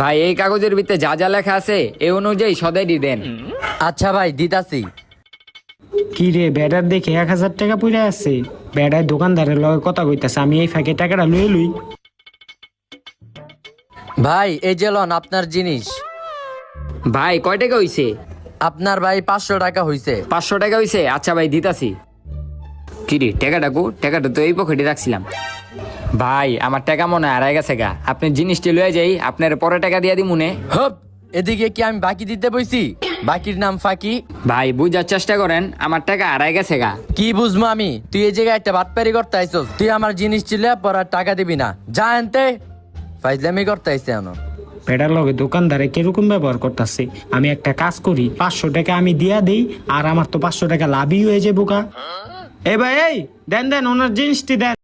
ভাই এই কাগজের ভিতরে যা যা লেখা আছে এই অনুযায়ী সদাইটি দেন। আচ্ছা ভাই দিতাছি। কি রে ব্যাটার দেখে 1000 টাকা পড়ে আছে। ব্যাটার দোকানদারের লগে কথা কইতাছে, আমি এই ফাঁকে টাকাটা লুই লুই। ভাই এই যে লন আপনার জিনিস। ভাই কয় টাকা হইছে? আপনার ভাই 500 টাকা হইছে। 500 টাকা হইছে? আচ্ছা ভাই দিতাছি। কি রে টাকাটা কো? টাকাটা তো এই পকেটে রাখছিলাম। ভাই আমার টাকা মনে হয় হারাই গেছে গা, আপনি জিনিসটি লয়ে যাই, আপনার পরে টাকা দিয়া দি মনে। হপ, এদিকে কি আমি বাকি দিতে বইছি? বাকির নাম ফাঁকি। ভাই বুঝার চেষ্টা করেন, আমার টাকা হারাই গেছে গা। কি বুঝবো আমি? তুই এই জায়গায় একটা বাটপারি করতে আইছস। তুই আমার জিনিস ছিলে পর আর টাকা দিবি না, যা আনতে। ফাইজলামি করতে আইছে এনো। ব্যাটার লগে দোকানদারে কিরকম ব্যবহার করতেছে। আমি একটা কাজ করি, 500 টাকা আমি দিয়া দেই, আর আমার তো 500 টাকা লাভই হয়ে যাবো গা। এই ভাই এই দেন দেন ওনার জিনিসটি দেন।